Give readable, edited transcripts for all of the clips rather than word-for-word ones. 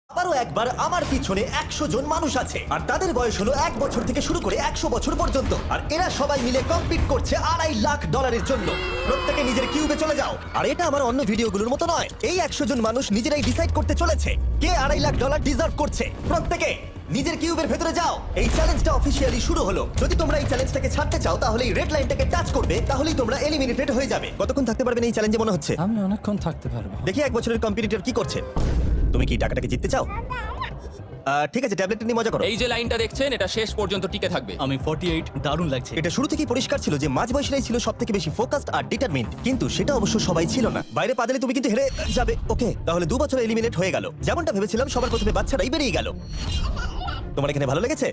আবারও একবার আমার পিছনে 100 জন মানুষ আছে আর তাদের বয়স হলো 1 বছর থেকে শুরু করে 100 বছর পর্যন্ত। আর এরা সবাই মিলে কম্পিট করছে $2.5 লাখ জন্য। প্রত্যেকে নিজের কিউবে চলে যাও। আর এটা আমার অন্য ভিডিওগুলোর মতো নয়, এই 100 জন মানুষ নিজেরাই ডিসাইড করতে চলেছে কে $2.5 লাখ ডিজার্ভ করছে। প্রত্যেকে নিজের কিউবের ভেতরে যাও। এই চ্যালেঞ্জটা অফিসিয়ালি শুরু হলো। যদি তোমরা এই চ্যালেঞ্জটাকে ছাড়তে চাও তাহলে এই রেড লাইনটাকে টাচ করবে, তাহলেই তোমরা এলিমিনেটেড হয়ে যাবে। কতক্ষণ থাকতে পারবেন এই চ্যালেঞ্জে মনে হচ্ছে? আমি অনেকক্ষণ থাকতে পারবো। দেখি 1 বছরের কম্পিটিটর কি করছে। তুমি কি টাকাটাকে জিততে চাও? ঠিক আছে, ট্যাবলেটটা নিয়ে মজা করো। এই যে লাইনটা দেখছেন এটা শেষ পর্যন্ত টিকে থাকবে। আমি 48, দারুণ লাগছে। এটা শুরু থেকেই পরিষ্কার ছিল যে মাঝবয়সীরাই ছিল সবথেকে বেশি ফোকাসড আর ডিটারমিন্ড, কিন্তু সেটা অবশ্য সবাই ছিল না। বাইরে পা দিলে তুমি কিন্তু হেরে যাবে। ওকে, তাহলে 2 বছর এলিমিনেট হয়ে গেল। যেমনটা ভেবেছিলাম, সবার প্রথমে বাচ্চারাই বেরিয়ে গেল। তোমার এখানে ভালো লেগেছে?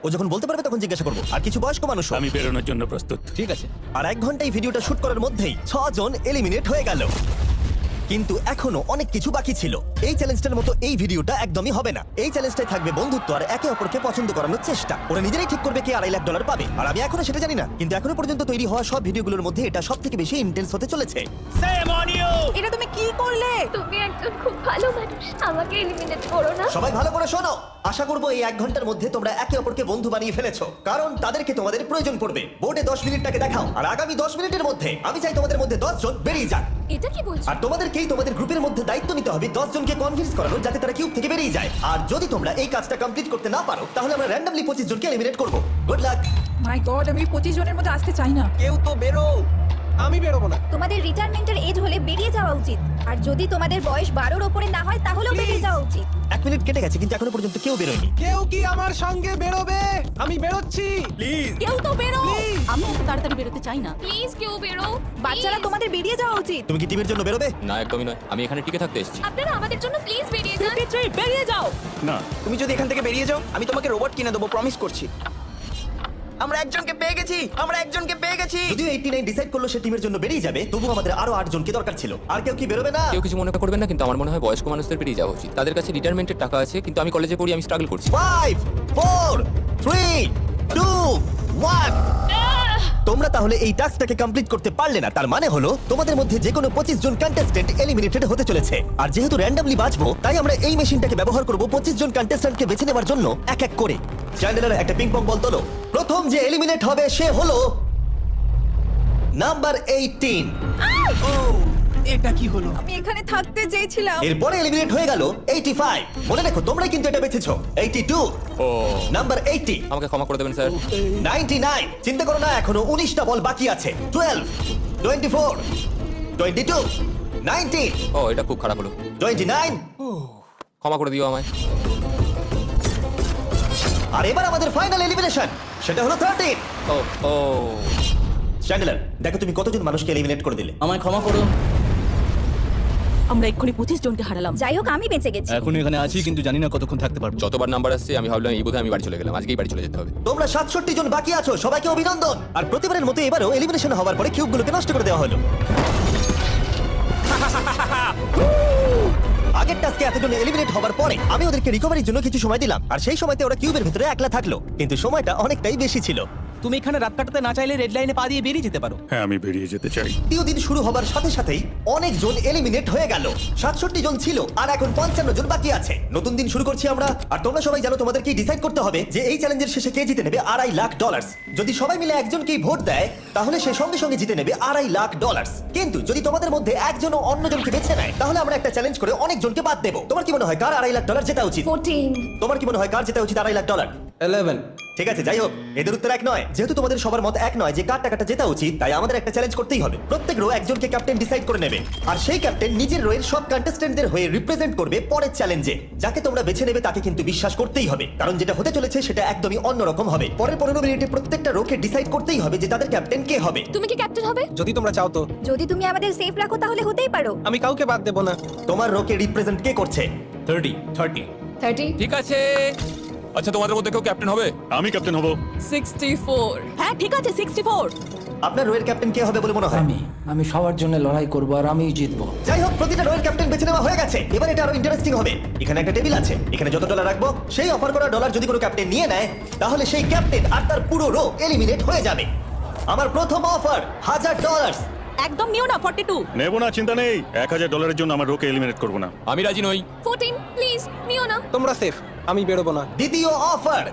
ও যখন বলতে পারবে তখন জিজ্ঞাসা করবো। আর কিছু বয়স্ক মানুষ। আমি বেরোনোর জন্য প্রস্তুত। ঠিক আছে। আর 1 ঘন্টায় ভিডিওটা শুট করার মধ্যেই 6 জন এলিমিনেট হয়ে গেল। কিন্তু এখনো অনেক কিছু বাকি ছিল। এই চ্যালেঞ্জটার মতো এই ভিডিওটা একদমই হবে না। এই চ্যালেঞ্জটাই থাকবে বন্ধুত্ব আর একে অপরকে পছন্দ করানোর চেষ্টা। ওরা নিজেরাই ঠিক করবে কে $2.5 লাখ পাবে। আর আমি এখনো সেটা জানি না, কিন্তু এখনো পর্যন্ত তৈরি হওয়া সব ভিডিওগুলোর মধ্যে এটা সবথেকে বেশি ইন্টেন্স হতে চলেছে। এটা তুমি কি করলে? তুমি একজন খুব ভালো মানুষ, আমাকে এলিমিনেট করো না। সবাই ভালো করে শোনো। আশা করবো এই 1 ঘন্টার মধ্যে তোমরা একে অপরকে বন্ধু বানিয়ে ফেলেছো, কারণ তাদেরকে তোমাদের প্রয়োজন পড়বে। বোর্ডে 10 মিনিটটাকে দেখাও, আর আগামী 10 মিনিটের মধ্যে আমি চাই তোমাদের মধ্যে 10 জন বেরিয়ে যাক। এটা কি বলছো? আর তোমাদেরকেই তোমাদের গ্রুপের মধ্যে দায়িত্ব নিতে হবে 10 জনকে কনভিন্স করানোর যাতে তারা কিউব থেকে বেরিয়ে যায়। আর যদি তোমরা এই কাজটা কমপ্লিট করতে না পারো তাহলে আমরা র্যান্ডমলি 25 জনকে এলিমিনেট করব। Good luck. মাই গড, আমি 25 জনের মধ্যে আসতে চাই না। কেউ তো বেরো। আমি বেরোবো না। তোমাদের রিটায়ারমেন্টের এজ হলে বেরিয়ে যাওয়া উচিত। আর যদি তোমাদের বয়স 12-র উপরে না হয় তাহলেও বেরিয়ে যাওয়া উচিত। 1 মিনিট কেটে গেছে কিন্তু এখনো পর্যন্ত কেউ বেরোয়নি। কেউ কি আমার সঙ্গে বেরোবে? আমি বেরোচ্ছি। প্লিজ। কেউ তো বেরো। আমি এত তাড়াতাড়ি বেরোতে চাই না। প্লিজ কেউ বেরো। বাচ্চারা, তোমাদের বেরিয়ে যাওয়া উচিত। তুমি কি টিমের জন্য বেরোবে? না, একদমই নয়। আমি এখানে টিকে থাকতে এসেছি। আপনারা আমাদের জন্য প্লিজ বেরিয়ে যান। 53, বেরিয়ে যাও। না, তুমি যদি এখান থেকে বেরিয়ে যাও আমি তোমাকে রোবট কিনে দেবো, প্রমিস করছি। আমরা একজনকে পেয়ে গেছি। যদিও 89 ডিসাইড করলো সে টিমের জন্য বেরিয়ে যাবে, তবু আমাদের আরো 8 জনকে দরকার ছিল। আর কেউ কি বেরোবে না? কেউ কিছু মনে করবেন না, কিন্তু আমার মনে হয় বয়স্ক মানুষদের বেরিয়ে যাওয়া উচিত। তাদের কাছে রিটায়ারমেন্টের টাকা আছে, কিন্তু আমি কলেজে পড়ি, আমি স্ট্রাগল করছি। 5 4 3 2 1। তোমরা তাহলে এই টাস্কটাকে কমপ্লিট করতে পারলে না। তার মানে হলো তোমাদের মধ্যে যে কোনো 25 জন কন্টেস্ট্যান্ট এলিমিনেটেড হতে চলেছে। আর যেহেতু র্যান্ডমলি বাঁচবো, তাই আমরা এই মেশিনটাকে ব্যবহার করব 25 জন কন্টেস্ট্যান্টকে বেছে নেওয়ার জন্য এক এক করে। চ্যান্ডেলার, একটা পিং পং বল তোলো। প্রথম যে এলিমিনেট হবে সে হলো নাম্বার 18। এটা কি হলো? আমি এখানে থাকতে চেয়েছিলাম। এরপরে এলিমিনেট হয়ে গেল 85। মনে রাখো তোমরাই কিন্তু এটা বেঁচেছো। 82, ও, নাম্বার 80, আমাকে ক্ষমা করে দেবেন স্যার। 99। চিন্তা করো না, এখনো 19টা বল বাকি আছে। 12, 24, 22, 19, ও, এটা খুব খারাপ হলো। 29। ক্ষমা করে দিও আমায়। আর এবার আমাদের ফাইনাল এলিমিনেশন, সেটা হলো 13। ও ও, চ্যান্ডেলার, দেখো তুমি কতজন মানুষকে এলিমিনেট করে দিলে। আমায় ক্ষমা করো। আমরা এক্ষুনি 25 জনকে হারালাম। যাই হোক, আমি বেঁচে গেছি। এখন এখানে আছি, কিন্তু জানি না কতক্ষণ থাকতে পারবো। যতবার নাম্বার আসছে আমি ভাবলাম এই বোধহয় আমি বাড়ি চলে গেলাম। আজকেই বাড়ি চলে যেতে হবে। তোমরা 67 জন বাকি আছো, সবাইকে অভিনন্দন। আর প্রতিবারের মতো এবারও এলিমিনেশন হওয়ার পরে কিউবগুলোকে নষ্ট করে দেওয়া হলো। আগের টাস্কে এতজন এলিমিনেট হওয়ার পরে আমি ওদেরকে রিকভারির জন্য কিছু সময় দিলাম, আর সেই সময়তে ওরা কিউবের ভিতরে একলা থাকলো, কিন্তু সময়টা অনেকটাই বেশি ছিল। তুমি এখানে রাত কাটাতে না চাইলে রেড লাইনে পা দিয়ে বেরিয়ে যেতে পারো। হ্যাঁ, আমি বেরিয়ে যেতে চাই। দ্বিতীয় দিন শুরু হবার সাথে সাথেই অনেক জন এলিমিনেট হয়ে গেল। 67 জন ছিল আর এখন 55 জন বাকি আছে। নতুন দিন শুরু করছি আমরা, আর তোমরা সবাই জানো তোমাদেরকে ডিসাইড করতে হবে যে এই চ্যালেঞ্জের শেষে কে জিতে নেবে $2.5 লাখ। যদি সবাই মিলে একজনকেই ভোট দেয় তাহলে সে সঙ্গে সঙ্গে জিতে নেবে $2.5 লাখ। কিন্তু যদি তোমাদের মধ্যে একজনও অন্যজনকে বেছে নেয় তাহলে আমরা একটা চ্যালেঞ্জ করে অনেক জনকে বাদ দেবো। তোমার কি মনে হয় কার $2.5 লাখ জেতা উচিত? 14। তোমার কি মনে হয় কার জেতা উচিত $2.5 লাখ? 11। ঠিক আছে, যাই হোক, এদের উত্তর এক নয়। যেহেতু তোমাদের সবার মত এক নয় যে কার টাকাটা জেতা উচিত, তাই আমাদের একটা চ্যালেঞ্জ করতেই হবে। প্রত্যেক রো একজনকে ক্যাপ্টেন ডিসাইড করে নেবে, আর সেই ক্যাপ্টেন নিজের রোয়ের সব কন্টেস্ট্যান্টদের হয়ে রিপ্রেজেন্ট করবে পরের চ্যালেঞ্জে। যাকে তোমরা বেছে নেবে তাকে কিন্তু বিশ্বাস করতেই হবে, কারণ যেটা হতে চলেছে সেটা একদমই অন্যরকম হবে। পরের 15 মিনিটে প্রত্যেকটা রোকে ডিসাইড করতেই হবে যে তাদের ক্যাপ্টেন কে হবে। তুমি কি ক্যাপ্টেন হবে? যদি তোমরা চাও তো। যদি তুমি আমাদের সেফ রাখো তাহলে হতেই পারো। আমি কাউকে বাদ দেবো না। তোমার রোকে রিপ্রেজেন্ট কে করছে? 30। 30। ঠিক আছে। আচ্ছা, তোমাদের মধ্যে কেউ ক্যাপ্টেন হবে? আমি ক্যাপ্টেন হব। 64। হ্যাঁ, ঠিক আছে, 64। আপনার রোয়ের ক্যাপ্টেন কে হবে বলে মনে হয়? আমি সবার জন্য লড়াই করব আর আমিই জিতবো। যাই হোক, প্রতিটা রোয়ের ক্যাপ্টেন বেছে নেওয়া হয়ে গেছে। এবার এটা আরো ইন্টারেস্টিং হবে। এখানে একটা টেবিল আছে, এখানে যত ডলার রাখবো সেই অফার করা ডলার যদি কোনো ক্যাপ্টেন নিয়ে নেয় তাহলে সেই ক্যাপ্টেন আর তার পুরো রো এলিমিনেট হয়ে যাবে। আমার প্রথম অফার $1000। একদম নিও না 42। নেবো না, চিন্তা নেই। $1000 জন্য আমার রোকে এলিমিনেট করবো না। আমি রাজি নই। 14 প্লিজ নিও না। তোমরা সেফ, আমি বেরোবো না। দ্বিতীয় অফার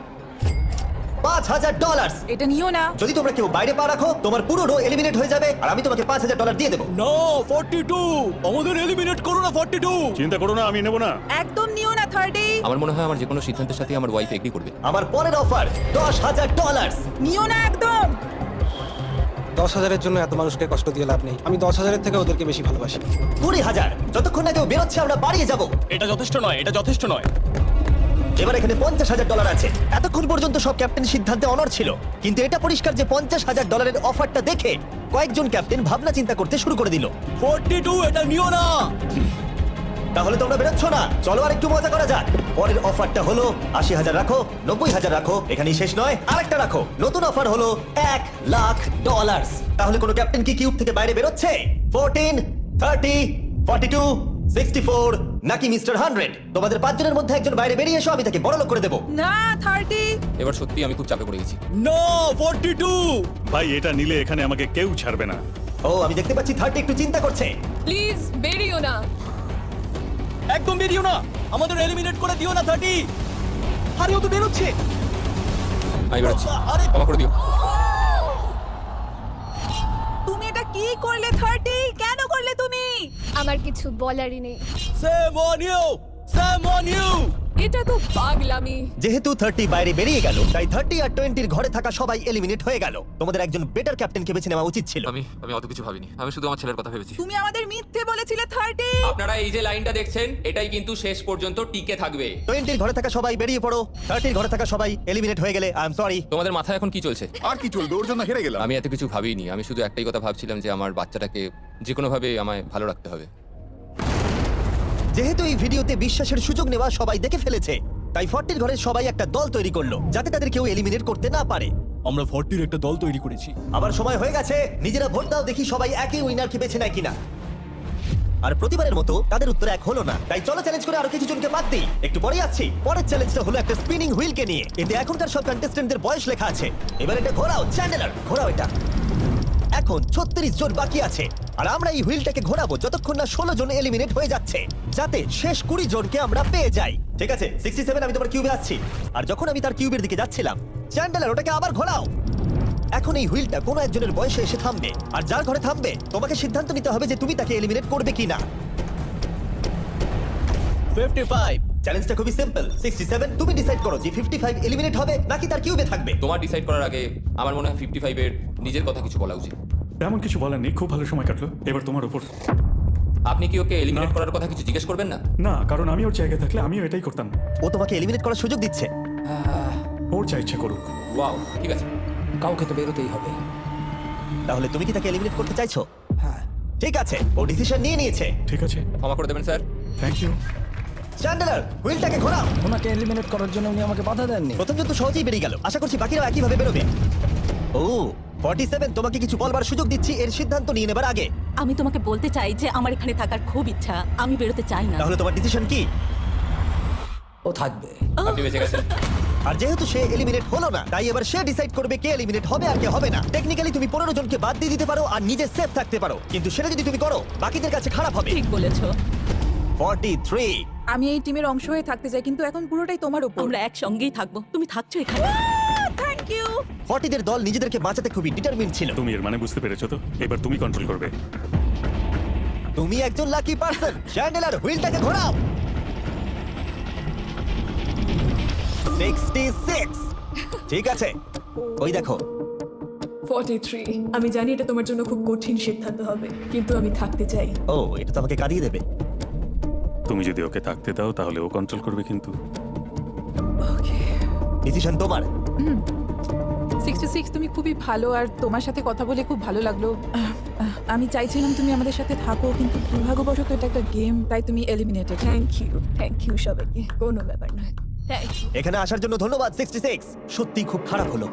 $5000। এটা নিও না। যদি তোমরা কেউ বাইরে পা রাখো তোমার পুরো রো এলিমিনেট হয়ে যাবে আর আমি তোমাকে $5000 দিয়ে দেবো। নো 42, আমাদের এলিমিনেট করো না 42। চিন্তা করো না, আমি নেবো না। একদম নিও না 30। আমার মনে হয় আমার যে কোনো সিদ্ধান্তের সাথে আমার ওয়াইফ এগ্রি করবে। আমার পরের অফার $10000। নিও না একদম। 10,000-এর জন্য এত মানুষকে কষ্ট দিয়ে লাভ নেই। আমি 10,000-এর থেকে ওদেরকে বেশি ভালোবাসি। 20000। যতক্ষণ না কেউ বেরোচ্ছে আমরা বাড়িয়ে যাবো। এটা যথেষ্ট নয়, এটা যথেষ্ট নয়। এবার এখানে $50,000 আছে। এতক্ষণ পর্যন্ত সব ক্যাপ্টেন সিদ্ধান্তে অনড় ছিল, কিন্তু এটা পরিষ্কার যে $50,000 অফারটা দেখে কয়েকজন ক্যাপ্টেন ভাবনা চিন্তা করতে শুরু করে দিল। 42, এটা নিও না। তাহলে তোমরা বেরোচ্ছ না, চলো আর একটু মজা করা যাক। পরের অফারটা হলো 80,000 রাখো, 90,000 রাখো, এখানেই শেষ নয়, আরেকটা রাখো। নতুন অফার হলো $1,00,000। তাহলে কোনো ক্যাপ্টেন কি কিউব থেকে বাইরে বেরোচ্ছে? 14, 30, 42, 64 নাকি মিস্টার 100? তোমাদের 5 জনের মধ্যে একজন বাইরে বেরিয়ে এসো, আমি তাকে বড়লোক করে দেবো। না 30। এবার সত্যি আমি খুব চাপে পড়ে গেছি। নো 42। ভাই, এটা নিলে এখানে আমাকে কেউ ছাড়বে না। ও আমি দেখতে পাচ্ছি 30 একটু চিন্তা করছে। প্লিজ বেরিও না। একদম বেরিও না, আমাদের এলিমিনেট করে দিও না 30। আরে ও তো বেরোচ্ছে। আমি বেরোচ্ছি, আরে ক্ষমা করে দিও। তুমি এটা কি করলে 30? কেন করলে তুমি? আমার কিছু বলারই নেই। Shame on you, shame on you. এটা তো পাগলামি। যেহেতু 30 বাইরে বেরিয়ে গেল, তাই 30 আর 20-র ঘরে থাকা সবাই এলিমিনেট হয়ে গেল। তোমাদের একজন বেটার ক্যাপ্টেনকে বেছে নেওয়া উচিত ছিল। আমি অত কিছু ভাবিনি, আমি শুধু আমার ছেলের কথা ভেবেছি। তুমি আমাদের মিথ্যে বলেছিলে 30। আপনারা এই যে লাইনটা দেখছেন, এটাই কিন্তু শেষ পর্যন্ত টিকে থাকবে। 20-র ঘরে থাকা সবাই বেরিয়ে পড়ো, 30-র ঘরে থাকা সবাই এলিমিনেট হয়ে গেলে আই এম সরি। তোমাদের মাথায় এখন কি চলছে? আর কি চলবে, ওর জন্য হেরে গেলাম। আমি এত কিছু ভাবিনি, আমি শুধু একটাই কথা ভাবছিলাম যে আমার বাচ্চাটাকে যে কোনোভাবে আমায় ভালো রাখতে হবে। যেহেতু এই ভিডিওতে বিশ্বাসের সুযোগ নেওয়া সবাই দেখে ফেলেছে, তাই 40-র ঘরের সবাই একটা দল তৈরি করলো যাতে তাদের কেউ এলিমিনেট করতে না পারে। আমরা 40-র একটা দল তৈরি করেছি। আবার সময় হয়ে গেছে, নিজেরা ভোট দাও, দেখি সবাই একই উইনারকে বেছে নেয় কিনা। আর প্রতিবারের মতো তাদের উত্তর এক হলো না, তাই চলো চ্যালেঞ্জ করে আরো কিছু জনকে বাদ দিই। একটু পরে আসছি। পরের চ্যালেঞ্জটা হলো একটা স্পিনিং হুইলকে নিয়ে। এতে এখনকার সব কন্টেস্টেন্টদের বয়স লেখা আছে। এবার এটা ঘোরাও, চ্যান্ডেলার ঘোরাও এটা। এখন 36 জন বাকি আছে, আর আমরা এই হুইলটাকে ঘোরাবো যতক্ষণ না 16 জন এলিমিনেট হয়ে যাচ্ছে, যাতে শেষ 20 জনকে আমরা পেয়ে যাই। ঠিক আছে 67, আমি তোমার কিউবে আসছি। আর যখন আমি তার কিউবের দিকে যাচ্ছিলাম, চ্যান্ডেলার ওটাকে আবার ঘোরাও। এখন এই হুইলটা কোনো একজনের বয়সে এসে থামবে, আর যার ঘরে থামবে তোমাকে সিদ্ধান্ত নিতে হবে যে তুমি তাকে এলিমিনেট করবে কিনা। 55। চ্যালেঞ্জটা খুবই সিম্পল। 67, তুমি ডিসাইড করো যে 55 এলিমিনেট হবে নাকি তার কিউবে থাকবে। তোমার ডিসাইড করার আগে আমার মনে হয় 55-এর নিজের কথা কিছু বলা উচিত। তেমন কিছু বলার নেই, খুব ভালো সময় কাটলো। এবার তোমার উপর। আপনি কি ওকে এলিমিনেট না। করার কথা কিছু জিজ্ঞেস করবেন না? না, কারণ আমি ওর জায়গায় থাকলে আমিও এটাই করতাম। ও তোমাকে এলিমিনেট করার সুযোগ দিচ্ছে। ওর যা ইচ্ছা করুক। ওয়াও, ঠিক আছে। কাউকে তো বেরোতেই হবে। তাহলে তুমি কি তাকে এলিমিনেট করতে চাইছো? হ্যাঁ। ঠিক আছে, ও ডিসিশন নিয়ে নিয়েছে। ঠিক আছে, ক্ষমা করে দেবেন স্যার। Thank you. চ্যান্ডেলার হুইলটাকে ঘোরাও। ওনাকে এলিমিনেট করার জন্য উনি আমাকে বাধা দেননি। প্রথম জন তো সহজেই বেরিয়ে গেল, আশা করছি বাকিরাও একইভাবে বেরোবে। ও 47, তোমাকে কিছু বলবার সুযোগ দিচ্ছি এর সিদ্ধান্ত নিয়ে নেবার আগে। আমি তোমাকে বলতে চাই যে আমার এখানে থাকার খুব ইচ্ছা, আমি বেরোতে চাই না। তাহলে তোমার ডিসিশন কি? ও থাকবে। আপনি বেঁচে গেছেন। আর যেহেতু সে এলিমিনেট হলো না, তাই এবার সে ডিসাইড করবে কে এলিমিনেট হবে আর কে হবে না। টেকনিক্যালি তুমি 15 জনকে বাদ দিয়ে দিতে পারো আর নিজে সেফ থাকতে পারো, কিন্তু সেটা যদি তুমি করো বাকিদের কাছে খারাপ হবে। ঠিক বলেছো। 43। আমি এই টিমের অংশ হয়ে থাকতে চাই, কিন্তু এখন পুরোটাই তোমার উপর। আমরা একসঙ্গেই থাকবো, তুমি থাকছো এখানে। Thank you. 40-দের দল নিজেদেরকে বাঁচাতে খুবই ডিটারমিন্ড ছিল। তুমি এর মানে বুঝতে পেরেছো তো? এবার তুমি কন্ট্রোল করবে। তুমি একজন লাকি পারসন। চ্যান্ডেলার হুইলটাকে ঘোরাও। 66। ঠিক আছে, ওই দেখো। 43। আমি জানি এটা তোমার জন্য খুব কঠিন সিদ্ধান্ত হবে, কিন্তু আমি থাকতে চাই। ও এটা তো আমাকে কাঁদিয়ে দেবে। তুমি যদি ওকে থাকতে দাও তাহলে ও কন্ট্রোল করবে, কিন্তু ওকে। ডিসিশন তোমার। 66, তুমি খুবই ভালো, আর তোমার সাথে কথা বলে খুব ভালো লাগলো। আমি চাইছিলাম তুমি আমাদের সাথে থাকো, কিন্তু দুর্ভাগ্যবশত এটা একটা গেম, তাই তুমি এলিমিনেটেড। থ্যাংক ইউ সবাইকে, কোনো ব্যাপার নয়। Thank you. এখানে আসার জন্য ধন্যবাদ 66। সত্যি খুব খারাপ হলো।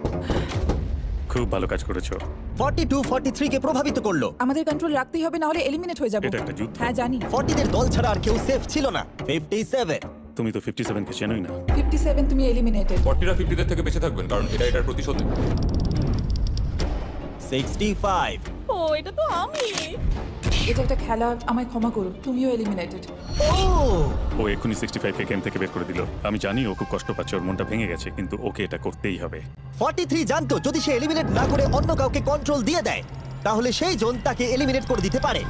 খুব ভালো কাজ করেছো। 42 43 কে প্রভাবিত করলো। আমাদের কন্ট্রোল রাখতেই হবে, না হলে এলিমিনেট হয়ে যাবো। এটা একটা যুদ্ধ। হ্যাঁ জানি। 40-দের দল ছাড়া আর কেউ সেফ ছিল না। 57। তুমি তো 57-কে চেনোই না। 57, তুমি এলিমিনেটেড। 40রা 50-দের থেকে বেঁচে থাকবেন, কারণ এটার প্রতিশোধ নেবে। 65। ও এটা তো আমি। এটা একটা খেলা, আমায় ক্ষমা করো, তুমিও এলিমিনেটেড। ও এক্ষুনি 65কে গেম থেকে বের করে দিল। আমি জানি ও খুব কষ্ট পাচ্ছে, ওর মনটা ভেঙে গেছে, কিন্তু ওকে এটা করতেই হবে। 43 জানতো যদি সে এলিমিনেট না করে অন্য কাউকে কন্ট্রোল দিয়ে দেয় তাহলে সেই জন তাকে এলিমিনেট করে দিতে পারে।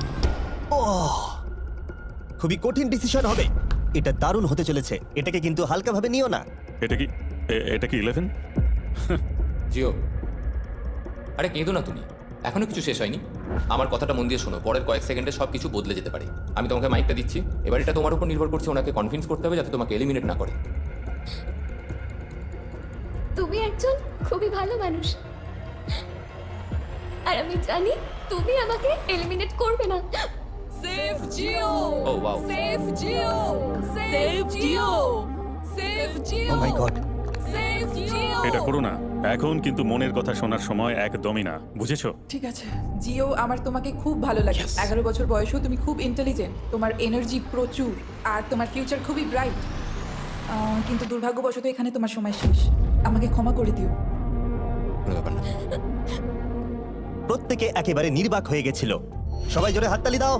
খুবই কঠিন ডিসিশন হবে। এটা দারুণ হতে চলেছে, এটাকে কিন্তু হালকাভাবে নিও না। এটা কি 11? জিও, আরে কেঁদো না তুমি, এখনো কিছু শেষ হয়নি। আমার কথাটা মন দিয়ে শোনো, পরের কয়েক সেকেন্ডে সব কিছু বদলে যেতে পারে। আমি তোমাকে মাইকটা দিচ্ছি, এবার এটা তোমার উপর নির্ভর করছে ওনাকে কনভিন্স করতে হবে যাতে তোমাকে এলিমিনেট না করে। তুমি একজন খুবই ভালো মানুষ, আর আমি জানি তুমি আমাকে এলিমিনেট করবে না। সেভ জিও, ও ওয়াও, সেভ জিও, সেভ জিও, সেভ জিও, ও মাই গড, সেভ জিও। এটা করো না, এখন কিন্তু মনের কথা শোনার সময় একদমই না, বুঝেছো? ঠিক আছে জিও, আমার তোমাকে খুব ভালো লাগে। 11 বছর বয়সেও তুমি খুব ইন্টেলিজেন্ট, তোমার এনার্জি প্রচুর, আর তোমার ফিউচার খুবই ব্রাইট। কিন্তু দুর্ভাগ্যবশত এখানে তোমার সময় শেষ। আমাকে ক্ষমা করে দিও। কোনো ব্যাপার না। প্রত্যেকে একেবারে নির্বাক হয়ে গেছিল। সবাই জোরে হাততালি দাও।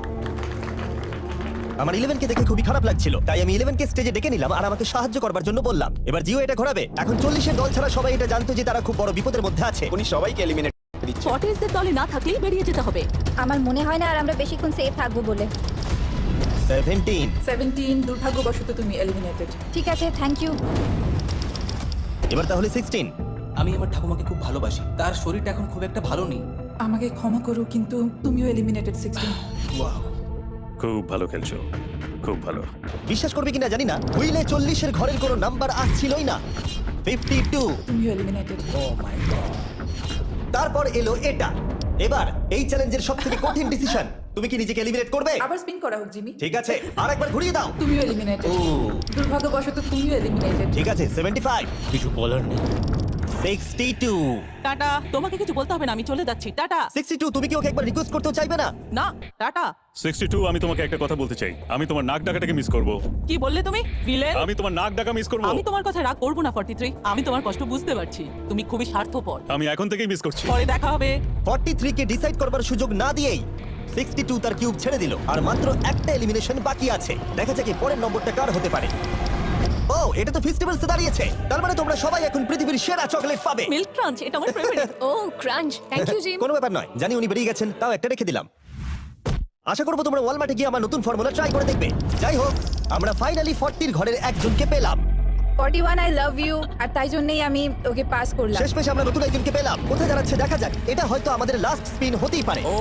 আমার 11কে দেখে খুবই খারাপ লাগছিল, তাই আমি 11কে স্টেজে ডেকে নিলাম আর আমাকে সাহায্য করবার জন্য বললাম। এবার জিও এটা ঘোরাবে। এখন 40 এর দল ছাড়া সবাই এটা জানতো যে তারা খুব বড় বিপদের মধ্যে আছে। উনি সবাইকে এলিমিনেট দিচ্ছে। ফর্টিজদের দলে না থাকলেই বেরিয়ে যেতে হবে। আমার মনে হয় না আর আমরা বেশিক্ষণ সেফ থাকবো বলে। 17। দুর্ভাগ্যবশত তুমি এলিমিনেটেড। ঠিক আছে, থ্যাংক ইউ। এবার তাহলে 16। আমি আমার ঠাকুমাকে খুব ভালোবাসি, তার শরীরটা এখন খুব একটা ভালো নেই। আমাকে ক্ষমা করো, কিন্তু তুমিও এলিমিনেটেড 16। খুব ভালো খেলছো, খুব ভালো। বিশ্বাস করবে কিনা জানি না, হুইলে 40 এর ঘরের কোনো নাম্বার আসছিলই না। 52। তুমিও এলিমিনেটেড। তারপর এলো এটা। এবার এই চ্যালেঞ্জের সবথেকে কঠিন ডিসিশন, তুমি কি নিজেকে এলিমিনেট করবে? আবার স্পিন করা হোক জিমি। ঠিক আছে, আর একবার ঘুরিয়ে দাও। তুমিও এলিমিনেটেড। দুর্ভাগ্যবশত তুমিও এলিমিনেটেড। ঠিক আছে, 75। কিছু বলার নেই। 62। টাটা, তোমাকে কিছু বলতে হবে না, আমি চলে যাচ্ছি। টাটা। 62, তুমি কি ওকে একবার রিকোয়েস্ট করতেও চাইবে না? না, টাটা। 62, আমি তোমাকে একটা কথা বলতে চাই, আমি তোমার নাক ডাকাটাকে মিস করব। কি বললে তুমি? ভিলেন? আমি তোমার নাক ডাকা মিস করব। আমি তোমার কথা রাগ করবো না 43। আমি তোমার কষ্ট বুঝতে পারছি, তুমি খুবই স্বার্থপর। আমি এখন থেকেই মিস করছি। পরে দেখা হবে। 43 কে ডিসাইড করবার সুযোগ না দিয়েই 62 তার কিউব ছেড়ে দিল, আর মাত্র একটা এলিমিনেশন বাকি আছে। দেখা যাক পরের নম্বরটা কার হতে পারে। ও, এটা তো ফেস্টিভ্যালসে দাঁড়িয়েছে, তার মানে তোমরা সবাই এখন পৃথিবীর সেরা চকলেট পাবে। মিল্ক ক্রাঞ্চ, এটা আমার ফেভারিট। ও ক্রাঞ্চ, থ্যাংক ইউ জিম। কোনো ব্যাপার নয়, জানি উনি বেরিয়ে গেছেন, তাও একটা রেখে দিলাম। আশা করবো তোমরা ওয়ালমার্টে গিয়ে আমার নতুন ফর্মুলা ট্রাই করে দেখবে। যাই হোক, আমরা ফাইনালি 40 ঘরের একজনকে পেলাম। 41 আই লাভ ইউ, আর তাই জন্যই আমি ওকে পাস করলাম। শেষমেশ আমরা নতুন একজনকে পেলাম। কোথায় দাঁড়াচ্ছে দেখা যাক, এটা হয়তো আমাদের লাস্ট স্পিন হতেই পারে। ও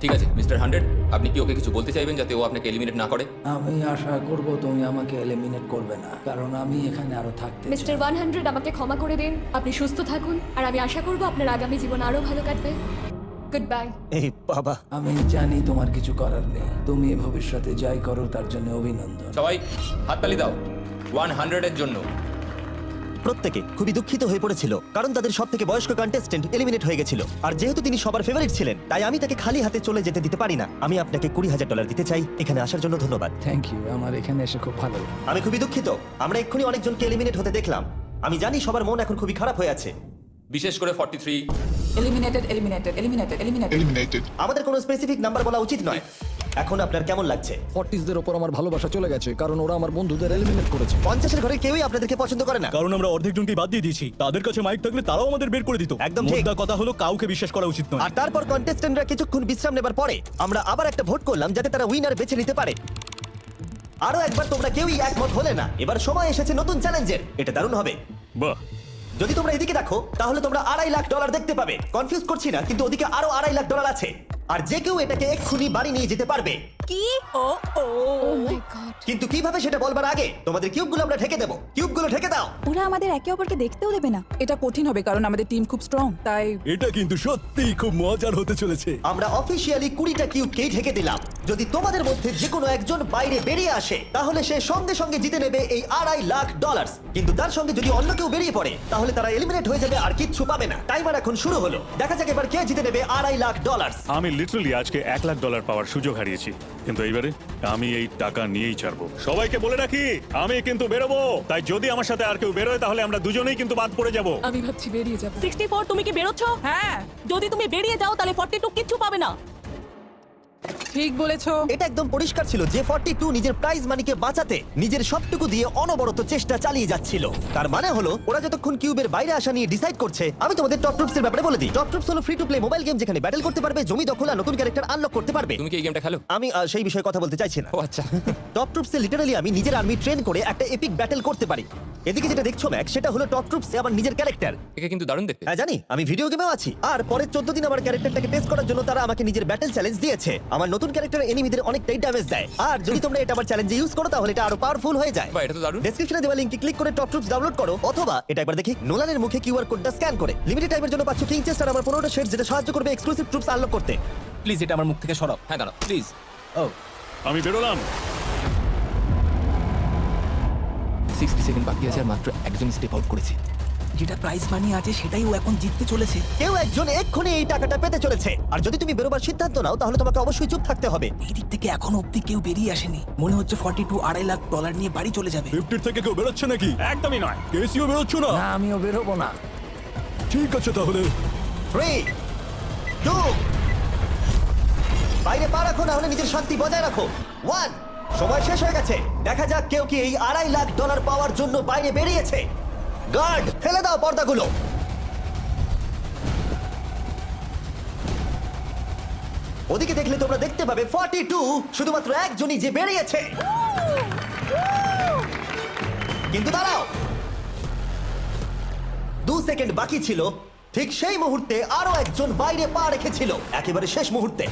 ঠিক আছে মিস্টার 100, আপনি কি ওকে কিছু বলতে চাইবেন যাতে ও আপনাকে এলিমিনেট না করে? আমি আশা করব তুমি আমাকে এলিমিনেট করবে না, কারণ আমি এখানে আরো থাকতে চাই। মিস্টার 100, আমাকে ক্ষমা করে দিন। আপনি সুস্থ থাকুন, আর আমি আশা করব আপনার আগামী জীবন আরো ভালো কাটবে। Good bye. এই বাবা, আমি জানি তোমার কিছু করার নেই, তুমি ভবিষ্যতে যাই করো তার জন্য অভিনন্দন। সবাই হাততালি দাও 100 এর জন্য। প্রত্যেকে খুবই দুঃখিত হয়ে পড়েছিল, কারণ তাদের সব থেকে বয়স্ক কন্টেস্টেন্ট এলিমিনেট হয়ে গেছিল। আর যেহেতু তিনি সবার ফেভারিট ছিলেন, তাই আমি তাকে খালি হাতে চলে যেতে দিতে পারি না। আমি আপনাকে $20,000 দিতে চাই। এখানে আসার জন্য ধন্যবাদ। থ্যাংক ইউ, আমার এখানে এসে খুব ভালো লাগে। আমি খুবই দুঃখিত, আমরা এক্ষুনি অনেকজনকে এলিমিনেট হতে দেখলাম। আমি জানি সবার মন এখন খুবই খারাপ হয়ে আছে। বিশেষ করে 43। Eliminated, eliminated, eliminated, eliminated. আমাদের কোনো স্পেসিফিক নাম্বার বলা উচিত নয়। এখন আপনার কেমন লাগছে? 40দের ওপর আমার ভালোবাসা চলে গেছে, কারণ ওরা আমার বন্ধুদের এলিমিনেট করেছে। 50 এর ঘরে কেউই আপনাদেরকে পছন্দ করে না। কারণ আমরা অর্ধেক জনকে বাদ দিয়ে দিয়েছি। তাদের কাছে মাইক থাকলে তারাও আমাদের বের করে দিত। একদম ঠিক। মোদ্দা কথা হলো কাউকে বিশ্বাস করা উচিত নয়। আর তারপর কন্টেস্টেন্টরা কিছুক্ষণ বিশ্রাম নেবার পরে আমরা আবার একটা ভোট করলাম যাতে তারা উইনার বেছে নিতে পারে। আরো একবার তোমরা কেউই একমত হলে না। এবার সময় এসেছে নতুন চ্যালেঞ্জের। এটা দারুণ হবে। বাহ, যদি তোমরা এদিকে দেখো তাহলে তোমরা $2.5 লাখ দেখতে পাবে। কনফিউজ করছি না, কিন্তু ওদিকে আরো $2.5 লাখ আছে। আর যে কেউ এটাকে এক্ষুনি বাড়ি নিয়ে যেতে পারবে। কি? ও ও মাই গড। কিন্তু কিভাবে সেটা বলবার আগে তোমাদের কিউবগুলো আমরা ঢেকে দেবো। কিউবগুলো ঢেকে দাও। ওরা আমাদের একে অপরকে দেখতেও দেবে না। এটা কঠিন হবে কারণ আমাদের টিম খুব স্ট্রং, তাই এটা কিন্তু সত্যিই খুব মজার হতে চলেছে। আমরা অফিসিয়ালি 20টা কিউবকেই ঢেকে দিলাম। যদি তোমাদের মধ্যে যে কোনো একজন বাইরে বেরিয়ে আসে তাহলে সে সঙ্গে সঙ্গে জিতে নেবে এই $2.5 লাখ। কিন্তু তার সঙ্গে যদি অন্য কেউ বেরিয়ে পড়ে তাহলে তারা এলিমিনেট হয়ে যাবে আর কিচ্ছু পাবে না। টাইমার এখন শুরু হলো। দেখা যাক এবার কে জিতে নেবে $2.5 লাখ। আমি লিটারালি আজকে $1 লাখ পাওয়ার সুযোগ হারিয়েছি। কিন্তু এইবারে আমি এই টাকা নিয়েই ছাড়বো। সবাইকে বলে রাখি আমি কিন্তু বেরোবো, তাই যদি আমার সাথে আর কেউ বেরোয় তাহলে আমরা দুজনেই কিন্তু বাদ পড়ে যাবো। আমি ভাবছি বেরিয়ে যাব। 64 তুমি কি বেরোচ্ছ? হ্যাঁ, যদি তুমি বেরিয়ে যাও তাহলে 42 কিচ্ছু পাবে না। ঠিক বলেছো। এটা একদম পরিষ্কার ছিল যে 42 নিজের প্রাইজ মানিকে বাঁচাতে নিজের সবটুকু দিয়ে অনবরত চেষ্টা চালিয়ে যাচ্ছিল। তার মানে হলো ওরা যতক্ষণ কিউবের বাইরে আসা নিয়ে ডিসাইড করছে। আমি তোমাদের টপ ট্রুপস এর ব্যাপারে বলে দিই। টপ ট্রুপস হলো free to play mobile game যেখানে ব্যাটল করতে পারবে, জমি দখল আর নতুন ক্যারেক্টার আনলক করতে পারবে। তুমি কি এই গেমটা খেলো? আমি সেই বিষয়ে কথা বলতে চাইছি না। ও আচ্ছা। টপ ট্রুপসে লিটারালি আমি নিজের আর্মি ট্রেন করে একটা এপিক ব্যাটল করতে পারি। এদিকে যেটা দেখছো ম্যাক, সেটা হলো টপ ট্রুপসে আমার নিজের ক্যারেক্টার। একে কিন্তু দারুণ দেখতে। হ্যাঁ জানি, আমি ভিডিও গেমেও আছি। আর পরের 14 দিন আমার ক্যারেক্টারটাকে টেস্ট করার জন্য তারা আমাকে নিজের ব্যাটল চ্যালেঞ্জ দিয়েছে। আমার নতুন ক্যারেক্টার এনিমিদের অনেকটাই ড্যামেজ দেয়, আর যদি তোমরা এটা আমার চ্যালেঞ্জে ইউজ করো তাহলে এটা আরো পাওয়ারফুল হয়ে যায়। বা এটা তো দারুণ। ডেসক্রিপশনে দেওয়া লিংকে ক্লিক করে টপ ট্রুপস ডাউনলোড করো, অথবা এটা একবার দেখি নোলানের মুখে কিউআর কোডটা স্ক্যান করে লিমিটেড টাইমের জন্য পাচ্ছ কিং চেস্ট আর আমার 15টা শেড, যেটা সাহায্য করবে এক্সক্লুসিভ ট্রুপস আনলক করতে। প্লিজ এটা আমার মুখ থেকে সরাও। হ্যাঁ দাঁড়াও। প্লিজ। ও আমি বেরোলাম। 60 সেকেন্ড বাকি আছে আর মাত্র একজন স্টেপ আউট করেছে। যেটা প্রাইজ মানি আছে সেটাই ও এখন জিততে চলেছে। কেউ একজন এক্ষুনি এই টাকাটা পেতে চলেছে, আর যদি তুমি বেরোবার সিদ্ধান্ত নাও তাহলে তোমাকে অবশ্যই চুপ থাকতে হবে। এই দিক থেকে এখন অব্দি কেউ বেরিয়ে আসেনি। মনে হচ্ছে 42 $2.5 লাখ নিয়ে বাড়ি চলে যাবে। 50 থেকে কেউ বেরোচ্ছে নাকি? একদমই নয়। কেসিও বেরোচ্ছ না? না, আমিও বেরোবো না। ঠিক আছে তাহলে। 3, 2, বাইরে পা রাখো, না হলে নিজের শান্তি বজায় রাখো। 1, সময় শেষ হয়ে গেছে। দেখা যাক কেউ কি এই $2.5 লাখ পাওয়ার জন্য বাইরে বেরিয়েছে। গার্ড, ফেলে দাও পর্দাগুলো। ওদিকে দেখলে তোমরা দেখতে পাবে 42 শুধুমাত্র একজনই যে বেরিয়েছে। কিন্তু দাঁড়াও, 2 সেকেন্ড বাকি ছিল। ঠিক সেই মুহূর্তে আরো একজন বাইরে পা রেখেছিল, একেবারে শেষ মুহূর্তে।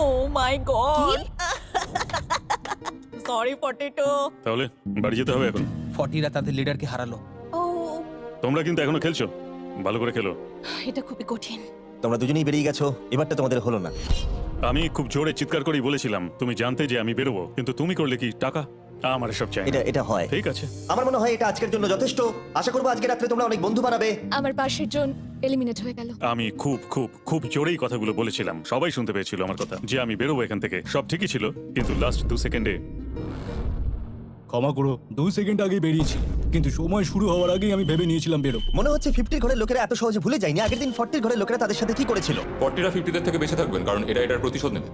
ও মাই গড, সরি 42। তাহলে বাড়ি যেতে হবে এখন। 40রা তাদের লিডারকে হারালো। ও, তোমরা কিন্তু এখনো খেলছো, ভালো করে খেলো। এটা খুবই কঠিন। তোমরা দুজনেই বেরিয়ে গেছো, এবারটা তোমাদের হলো না। আমি খুব জোরে চিৎকার করেই বলেছিলাম তুমি জানতে যে আমি বেরোবো, কিন্তু তুমি করলে কি টাকা? আমার সব চাই না। এটা হয়। ঠিক আছে, আমার মনে হয় এটা আজকের জন্য যথেষ্ট। আশা করবো আজকে রাত্রে তোমরা অনেক বন্ধু বানাবে। আমার পাশের জন এলিমিনেট হয়ে গেল। আমি খুব খুব খুব জোরেই কথাগুলো বলেছিলাম, সবাই শুনতে পেয়েছিল আমার কথা, যে আমি বেরোবো এখান থেকে। সব ঠিকই ছিল, কিন্তু লাস্ট 2 সেকেন্ডে। ক্ষমা করো, 2 সেকেন্ড আগে বেরিয়েছি, কিন্তু সময় শুরু হওয়ার আগেই আমি ভেবে নিয়েছিলাম বেরোবো। মনে হচ্ছে 50 ঘরের লোকেরা এত সহজে ভুলে যায়নি আগের দিন 40 ঘরের লোকেরা তাদের সাথে কি করেছিল। 40রা 50দের থেকে বেঁচে থাকবেন, কারণ এটার প্রতিশোধ নেবে।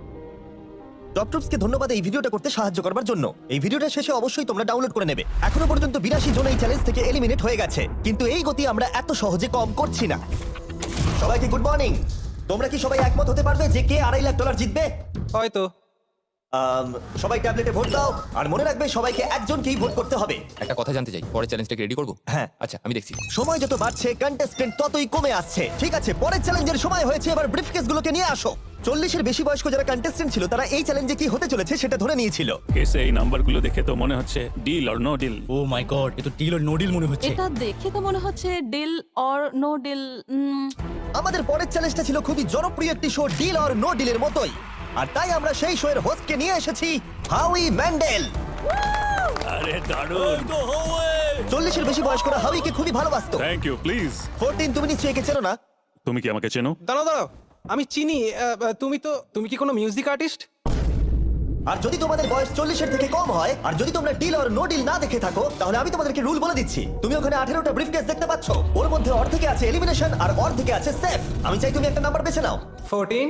টপ ট্রুপসকে ধন্যবাদ এই ভিডিওটা করতে সাহায্য করবার জন্য। এই ভিডিওটা শেষে অবশ্যই তোমরা ডাউনলোড করে নেবে। এখনো পর্যন্ত 82 জন এই চ্যালেঞ্জ থেকে এলিমিনেট হয়ে গেছে, কিন্তু এই গতি আমরা এত সহজে কম করছি না। সবাইকে গুড মর্নিং। তোমরা কি সবাই একমত হতে পারবে যে কে $2.5 লাখ জিতবে? হয়তো। সবাই ট্যাবলেটে ভোট দাও, আর মনে রাখবে সবাইকে একজনকেই ভোট করতে হবে। একটা কথা জানতে চাই, পরের চ্যালেঞ্জটাকে রেডি করবো? হ্যাঁ। আচ্ছা, আমি দেখছি। সময় যত বাড়ছে কন্টেস্টেন্ট ততই কমে আসছে। ঠিক আছে, পরের চ্যালেঞ্জের সময় হয়েছে, এবার ব্রিফকেসগুলোকে নিয়ে আসো। 40-এর বেশি বয়স্ক যারা কন্টেস্টেন্ট ছিল তারা এই চ্যালেঞ্জে কি হতে চলেছে সেটা ধরে নিয়েছিল। কেসে এই নাম্বারগুলো দেখে তো মনে হচ্ছে deal or no deal. Oh my God, এ তো ডিল আর নো ডিল মনে হচ্ছে। এটা দেখে তো মনে হচ্ছে ডিল অর নো ডিল। আমাদের পরের চ্যালেঞ্জটা ছিল খুবই জনপ্রিয় একটি শো, ডিল অর নো ডিলের মতোই। আর তাই আমরা সেই শো এর হোস্টকে নিয়ে এসেছি, হাউই ম্যান্ডেল। আরে দারুণ। 40-এর বেশি বয়স্করা হাউইকে খুবই ভালোবাসতো। Thank you. প্লিজ 14, তুমি নিশ্চয়ই একে চেনো না? তুমি কি আমাকে চেনো? দাঁড়াও, আমি চিনি। তুমি কি কোনো মিউজিক আর্টিস্ট? আর যদি তোমাদের বয়স 40-এর থেকে কম হয়, আর যদি তোমরা ডিল অর নো ডিল না দেখে থাকো, তাহলে আমি তোমাদেরকে রুল বলে দিচ্ছি। তুমি ওখানে 18টা ব্রিফকেস দেখতে পাচ্ছ, ওর মধ্যে অর্ধেকে আছে এলিমিনেশন আর অর্ধেকে আছে সেফ। আমি চাই তুমি একটা নাম্বার বেছে নাও। 14।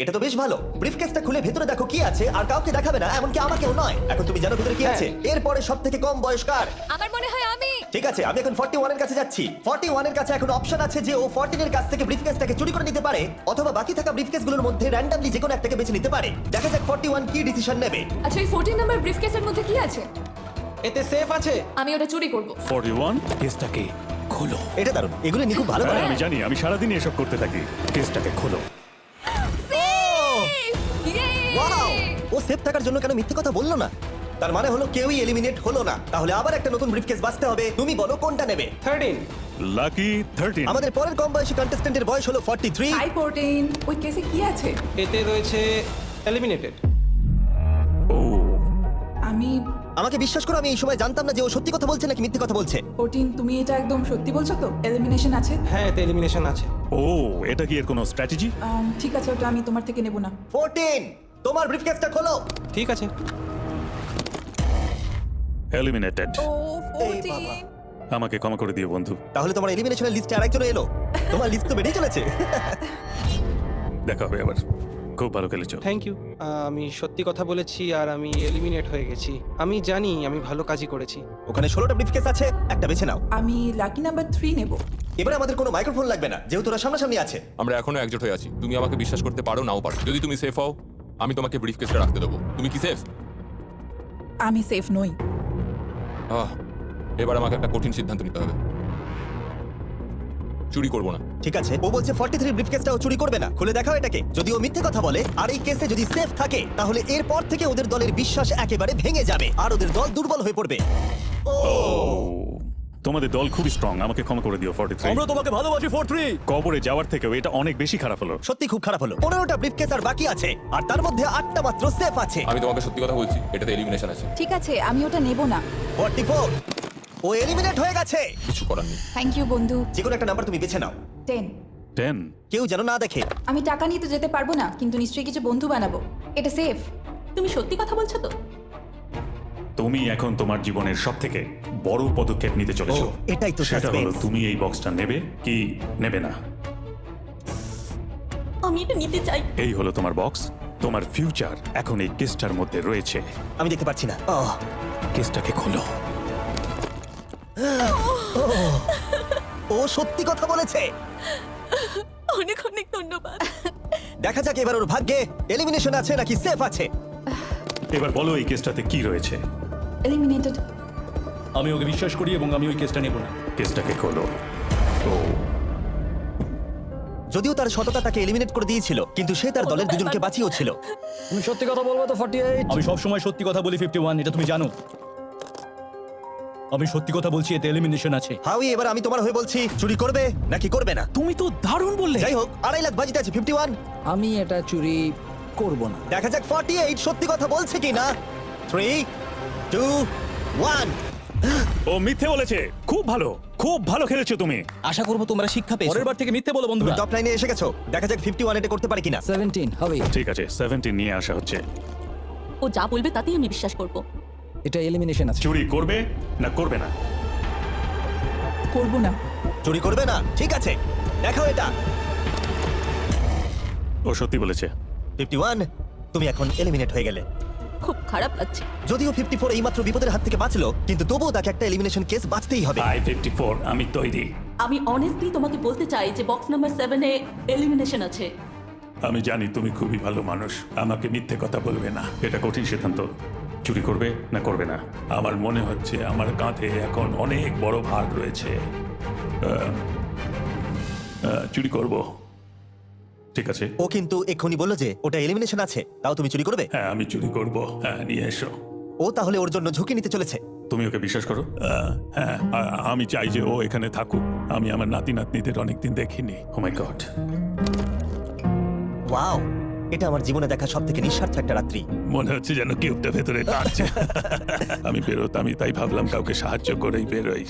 এটা তো বেশ ভালো। ব্রিফকেসটা খুলে ভেতরে দেখো কি আছে, আর কাউকে দেখাবে না, এমনকি আমাকেও নয়। এখন তুমি জানো ভেতরে কি আছে। এরপরে সবথেকে কম বয়স্কার। আমার মনে হয় আমি। ঠিক আছে, আমি এখন 41 এর কাছে যাচ্ছি। 41 এর কাছে এখন অপশন আছে যে ও 14 এর কাছ থেকে ব্রিফকেসটাকে চুরি করে নিতে পারে, অথবা বাকি থাকা ব্রিফকেসগুলোর মধ্যে র্যান্ডমলি যে কোনো একটাকে বেছে নিতে পারে। দেখা যাক 41 কি ডিসিশন নেবে। আচ্ছা, এই 14 নাম্বার ব্রিফকেসের মধ্যে কি আছে? এতে সেফ আছে। আমি ওটা চুরি করব। 41। কেসটাকে খোলো। এটা দারুণ, এগুলো নিয়ে খুব ভালো করে। হ্যাঁ, আমি জানি, আমি সারাদিন এসব করতে থাকি। কেসটাকে খোলো। ওয়াও, ও সেফ থাকার জন্য কেন মিথ্যে কথা বললো না? তার মানে হলো কেউই এলিমিনেট হলো না। তাহলে আবার একটা নতুন ব্রিফকেস বাঁচতে হবে। তুমি বলো কোনটা নেবে? 13। লাকি 13। আমাদের পরের কম বয়সী কন্টেস্ট্যান্টের বয়স হলো 43। হাই 14, ওই কেসে কি আছে? এতে রয়েছে এলিমিনেটেড। ও, আমাকে বিশ্বাস করো, আমি এই সময় জানতাম না যে ও সত্যি কথা বলছে নাকি মিথ্যে কথা বলছে। 14, তুমি এটা একদম সত্যি বলছো তো? এলিমিনেশন আছে? হ্যাঁ, এতে এলিমিনেশন আছে। ও, এটা কি এর কোনো স্ট্র্যাটেজি? ঠিক আছে, ওটা আমি তোমার থেকে নেব না। 14, তোমার ব্রিফকেসটা খোলো। ঠিক আছে। এলিমিনেটেড। ও এই বাবা। 14 আমাকে ক্ষমা করে দিও বন্ধু। তাহলে তোমার এলিমিনেশনের লিস্টে আরেকজন এলো। তোমার লিস্ট তো বেড়েই চলেছে। দেখা হবে আবার। খুব ভালো খেলেছো। Thank you. আমি সত্যি কথা বলেছি আর আমি এলিমিনেট হয়ে গেছি। আমি জানি আমি ভালো কাজই করেছি। ওখানে 16টা ব্রিফকেস আছে, একটা বেছে নাও। আমি লাকি নাম্বার 3 নেব। এবারে আমাদের কোনো মাইক্রোফোন লাগবে না, যেহেতু ওরা সামনাসামনি আছে। আমরা এখনো একজোট হয়ে আছি। তুমি আমাকে বিশ্বাস করতে পারো নাও পারো। যদি তুমি সেফ হও আমি তোমাকে ব্রিফকেসটা রাখতে দেবো। তুমি কি সেফ? আমি সেফ নই। এবার আমাকে একটা কঠিন সিদ্ধান্ত নিতে হবে। চুরি করবো না। ঠিক আছে, ও বলছে 43 ব্রিফকেসটাও চুরি করবে না। খুলে দেখাও এটাকে। যদি ও মিথ্যে কথা বলে আর এই কেসে যদি সেফ থাকে, তাহলে এরপর থেকে ওদের দলের বিশ্বাস একেবারে ভেঙে যাবে আর ওদের দল দুর্বল হয়ে পড়বে। তোমাদের দল খুবই স্ট্রং, আমাকে ক্ষমা করে দিও 43। আমরা তোমাকে ভালোবাসি 43। কবরে যাওয়ার থেকেও এটা অনেক বেশি খারাপ হলো। সত্যি খুব খারাপ হলো। 15টা ব্রিফকেস আর বাকি আছে, আর তার মধ্যে 8টা মাত্র সেফ আছে। আমি তোমাকে সত্যি কথা বলছি, এটাতে এলিমিনেশন আছে। ঠিক আছে, আমি ওটা নেব না। 44, ও এলিমিনেট হয়ে গেছে। কিছু করার নেই। থ্যাংক ইউ বন্ধু। যে কোনো একটা নাম্বার তুমি বেছে নাও। 10। 10। কেউ যেন না দেখে। আমি টাকা নিয়ে তো যেতে পারবো না, কিন্তু নিশ্চয়ই কিছু বন্ধু বানাবো। এটা সেফ। তুমি সত্যি কথা বলছো তো? তুমি এখন তোমার জীবনের সবথেকে বড় পদক্ষেপ নিতে চলেছো। ও, এটাই তো সেটা হলো suspense। তুমি এই বক্সটা নেবে কি নেবে না। আমি এটা নিতে চাই। এই হলো তোমার বক্স। তোমার ফিউচার এখন এই কেসটার মধ্যে রয়েছে। আমি দেখতে পাচ্ছি না। কেসটাকে খোলো। ও সত্যি কথা বলেছে। অনেক অনেক ধন্যবাদ। দেখা যাক এবার ওর ভাগ্যে এলিমিনেশন আছে নাকি সেফ আছে। এবার বলো এই কেসটাতে কি রয়েছে। এলিমিনেটেড। আমি ওকে বিশ্বাস করি এবং আমি ওই কেসটা নেব না। কেসটাকে খোলো। ও যদিও তার সততা তাকে এলিমিনেট করে দিয়েছিল, কিন্তু সে তার দলের দুজনকে বাঁচিয়েও ছিল। তুমি সত্যি কথা বলবো তো 48? আমি সব সময় সত্যি কথা বলি 51, এটা তুমি জানো। আমি সত্যি কথা বলছি, এতে এলিমিনেশন আছে। হাউই, এবার আমি তোমার হয়ে বলছি, চুরি করবে নাকি করবে না? তুমি তো দারুণ বললে। যাই হোক, 2.5 লাখ বাজিতে আছে 51। আমি এটা চুরি করব না। দেখা যাক 48 সত্যি কথা বলছে কি না। 3, 2, 1। ও মিথ্যে বলেছে। খুব ভালো, খুব ভালো খেলেছো তুমি। আশা করবো তোমরা শিক্ষা পেয়েছো। পরের বার থেকে মিথ্যে বলো বন্ধুরা। টপ লাইনে এসে গেছো। দেখা যাক 51 এটা করতে পারে কিনা। 17 হবে। ঠিক আছে, 17 নিয়ে আসা হচ্ছে। ও যা বলবে তাতেই আমি বিশ্বাস করব। এটা এলিমিনেশন আছে। চুরি করবে না করবে না? করব না। চুরি করবে না? ঠিক আছে, দেখাও এটা। ও সত্যি বলেছে। 51, তুমি এখন এলিমিনেট হয়ে গেলে। খুব খারাপ লাগছে। যদিও 54 এইমাত্র বিপদের হাত থেকে বাঁচলো, কিন্তু তবুও তাকে একটা এলিমিনেশন কেস বাঁচতেই হবে। I-54 আমি তৈরি। আমি অনেস্টলি তোমাকে বলতে চাই যে বক্স নাম্বার 7 এ এলিমিনেশন আছে। আমি জানি তুমি খুবই ভালো মানুষ, আমাকে মিথ্যে কথা বলবে না। এটা কঠিন সিদ্ধান্ত। চুরি করবে না করবে না? আমার মনে হচ্ছে আমার কাঁধে এখন অনেক বড় ভার রয়েছে। চুরি করব। ঠিক আছে। ও কিন্তু এক্ষুনি বললো যে ওটা এলিমিনেশন আছে, তাও তুমি চুরি করবে? হ্যাঁ আমি চুরি করব। হ্যাঁ নিয়ে এসো। ও তাহলে ওর জন্য ঝুঁকি নিতে চলেছে। তুমি ওকে বিশ্বাস করো? হ্যাঁ, আমি চাই যে ও এখানে থাকুক। আমি আমার নাতি নাতনিদের অনেকদিন দেখিনি। ও মাই গড। ওয়াও, এটা আমার জীবনে দেখা সবথেকে নিঃস্বার্থ একটা রাত্রি। মনে হচ্ছে যেন কিউবটা ভেতরে কাটছে। আমি বেরোতামই, তাই ভাবলাম কাউকে সাহায্য করেই বেরোই।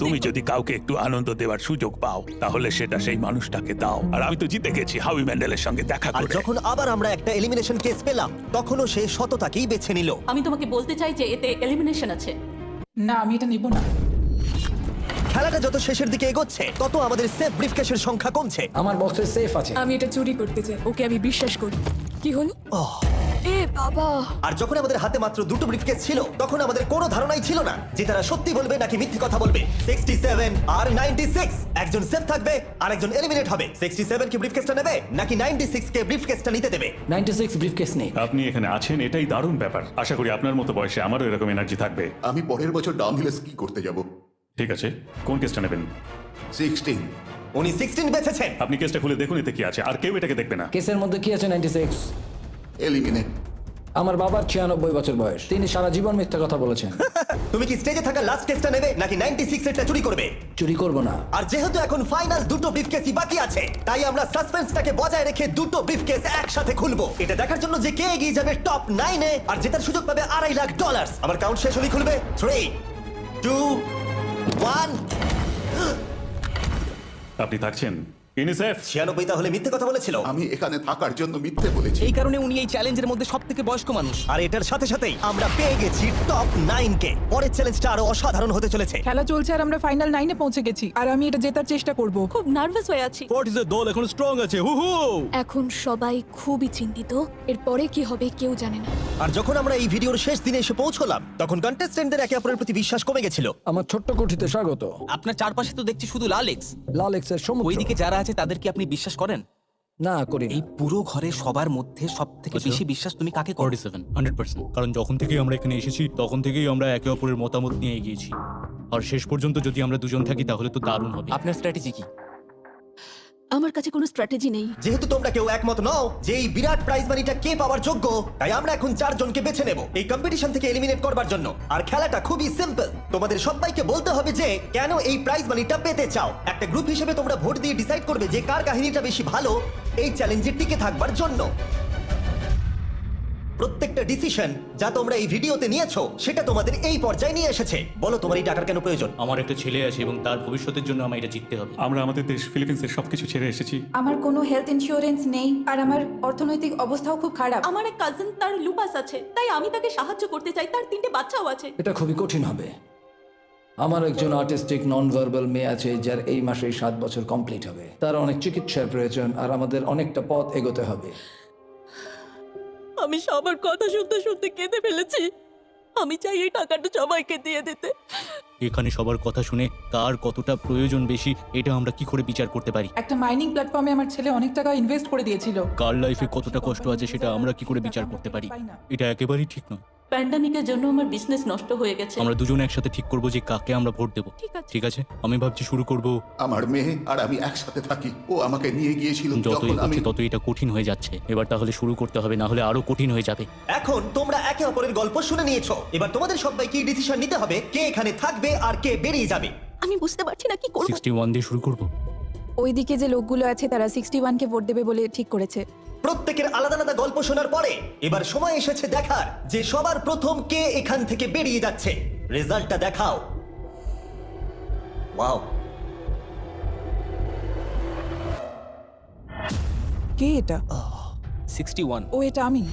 তুমি যদি কাউকে একটু আনন্দ দেওয়ার সুযোগ পাও, তাহলে সেটা সেই মানুষটাকে দাও। আর আমি তো জিতে গেছি হাউই ম্যান্ডেলের সঙ্গে দেখা আর করে। যখন আবার আমরা একটা এলিমিনেশন কেস পেলাম, তখনও সে সততাকেই বেছে নিল। আমি তোমাকে বলতে চাই যে এতে এলিমিনেশন আছে। না, আমি এটা নেব না। খেলাটা যত শেষের দিকে এগোচ্ছে, তত আমাদের সেফ ব্রিফকেসের সংখ্যা কমছে। আমার বক্সে সেফ আছে। আমি এটা চুরি করতে চাই। ওকে আমি বিশ্বাস করি। কি হলো? এ বাবা। আর যখন আমাদের হাতে মাত্র 2টো ব্রিফকেস ছিল, তখন আমাদের কোনো ধারণাই ছিল না যে তারা সত্যি বলবে নাকি মিথ্যে কথা বলবে। 67 আর 96, একজন সেফ থাকবে আর একজন এলিমিনেট হবে। 67 কি ব্রিফকেসটা নেবে নাকি 96 কে ব্রিফকেসটা নিতে দেবে? 96 ব্রিফকেস নেই। আপনি এখানে আছেন, এটাই দারুণ ব্যাপার। আশা করি আপনার মতো বয়সে আমারও এরকম এনার্জি থাকবে। আমি পরের বছর ডাউনহিলে স্কি করতে যাব। ঠিক আছে, কোন কেসটা নেবেন? 16। উনি 16 বেছেছেন। আপনি কেসটা খুলে দেখুন এতে কি আছে, আর কেউ এটাকে দেখবে না। কেসের মধ্যে কি আছে? 96। এলিমিনেট। আমার বাবার 96 বছর বয়স। তিনি সারা জীবন মিথ্যা কথা বলেছেন। তুমি কি স্টেজে থাকা লাস্ট কেসটা নেবে নাকি 96 এরটা চুরি করবে? চুরি করব না। আর যেহেতু এখন ফাইনাল 2টো ব্রিফকেসই বাকি আছে, তাই আমরা সাসপেন্সটাকে বজায় রেখে 2টো ব্রিফকেস একসাথে খুলবো, এটা দেখার জন্য যে কে এগিয়ে যাবে টপ 9 এ আর জেতার সুযোগ পাবে $2.5 লাখ। আমার কাউন্ট শেষ হলেই খুলবে। 3, 2, 1। আপনি থাকছেন? ইউনিসেফ 96 তাহলে মিথ্যে কথা বলেছিল। আমি এখানে থাকার জন্য মিথ্যে বলেছি। এই কারণে উনি এই চ্যালেঞ্জের মধ্যে সবথেকে বয়স্ক মানুষ। আর এটার সাথে সাথেই আমরা পেয়ে গেছি টপ 9 কে। পরের চ্যালেঞ্জটা আরো অসাধারণ হতে চলেছে। খেলা চলছে আর আমরা ফাইনাল 9-এ পৌঁছে গেছি আর আমি এটা জেতার চেষ্টা করব। খুব নার্ভাস হয়ে আছি। ফোর্টিসের দল এখন স্ট্রং আছে। হুহু। এখন সবাই খুবই চিন্তিত, এরপরে কি হবে কেউ জানে না। আর যখন আমরা এই ভিডিওর শেষ দিনে এসে পৌঁছলাম তখন কন্টেস্টেন্টদের একে অপরের প্রতি বিশ্বাস কমে গেছিল। আমার ছোট্ট কুঠিতে স্বাগত। আপনার চারপাশে তো দেখছি শুধু লালেক্স। লালেক্সের সমুদ্র। ওইদিকে যারা আছে তাদের কি আপনি বিশ্বাস করেন? না করি। এই পুরো ঘরে সবার মধ্যে সবথেকে বেশি বিশ্বাস তুমি কাকে করো? 47 100%। কারণ যখন থেকেই আমরা এখানে এসেছি তখন থেকেই আমরা একে অপরের মতামত নিয়ে এগিয়েছি, আর শেষ পর্যন্ত যদি আমরা দুজন থাকি তাহলে তো দারুণ হবে। আপনার স্ট্র্যাটেজি কি? আমার কাছে কোনো স্ট্র্যাটেজি নেই। যেহেতু তোমরা কেউ একমত নও যে এই বিরাট প্রাইজ মানিটা কে পাওয়ার যোগ্য, তাই আমরা এখন 4 জনকে বেছে নেব এই কম্পিটিশন থেকে এলিমিনেট করবার জন্য। আর খেলাটা খুবই সিম্পল। তোমাদের সবাইকে বলতে হবে যে কেন এই প্রাইজ মানিটা পেতে চাও। একটা গ্রুপ হিসেবে তোমরা ভোট দিয়ে ডিসাইড করবে যে কার কাহিনীটা বেশি ভালো এই চ্যালেঞ্জে টিকে থাকবার জন্য। প্রত্যেকটা ডিসিশন যা তোমরা এই ভিডিওতে নিয়েছো সেটা তোমাদের এই পর্যায়ে নিয়ে এসেছে। বলো তোমার এই টাকার কেন প্রয়োজন? আমার একটা ছেলে আছে এবং তার ভবিষ্যতের জন্য আমার এটা জিততে হবে। আমরা আমাদের দেশ ফিলিপিন্সের সবকিছু ছেড়ে এসেছি। আমার কোনো হেলথ ইন্স্যুরেন্স নেই আর আমার অর্থনৈতিক অবস্থাও খুব খারাপ। আমার এক কাজিন, তার লুপাস আছে, তাই আমি তাকে সাহায্য করতে চাই। তার 3টে বাচ্চাও আছে। এটা খুবই কঠিন হবে। আমার একজন আর্টিস্টিক নন ভার্বাল মেয়ে আছে যার এই মাসেই 7 বছর কমপ্লিট হবে। তার অনেক চিকিৎসার প্রয়োজন আর আমাদের অনেকটা পথ এগোতে হবে। আমি সবার কথা শুনতে শুনতে কেঁদে ফেলেছি। আমি চাই এই টাকাটা সবাইকে দিয়ে দিতে। এখানে সবার কথা শুনে কার কতটা প্রয়োজন বেশি এটা আমরা কি করে বিচার করতে পারি? একটা মাইনিং প্ল্যাটফর্মে আমার ছেলে অনেক টাকা ইনভেস্ট করে দিয়েছিল। কার লাইফে কতটা কষ্ট আছে সেটা আমরা কি করে বিচার করতে পারি? এটা একেবারেই ঠিক নয়। প্যান্ডামিকের জন্য আমার বিজনেস নষ্ট হয়ে গেছে। আমরা দুজন একসাথে ঠিক করব যে কাকে আমরা ভোট দেব। ঠিক আছে, আমি ভাবছি শুরু করব। আমার মেয়ে আর আমি একসাথে থাকি। ও আমাকে নিয়ে গিয়েছিল যত যখন আমি এগোচ্ছে তত এটা কঠিন হয়ে যাচ্ছে। এবার তাহলে শুরু করতে হবে, না হলে আরো কঠিন হয়ে যাবে। এখন তোমরা একে অপরের গল্প শুনে নিয়েছো। এবার তোমাদের সবাইকে ডিসিশন নিতে হবে কে এখানে থাকবে আর কে বেরিয়ে যাবে। আমি বুঝতে পারছি না কি করব। 61 দিয়ে শুরু করব। ওইদিকে যে লোকগুলো আছে তারা 61-কে ভোট দেবে বলে ঠিক করেছে। প্রত্যেকের আলাদা আলাদা গল্প শোনার পরে এবার সময় এসেছে দেখার যে সবার প্রথম কে এখান থেকে বেরিয়ে যাচ্ছে। রেজাল্টটা দেখাও। ওয়াও, কে এটা? 61। ও এটা আমি।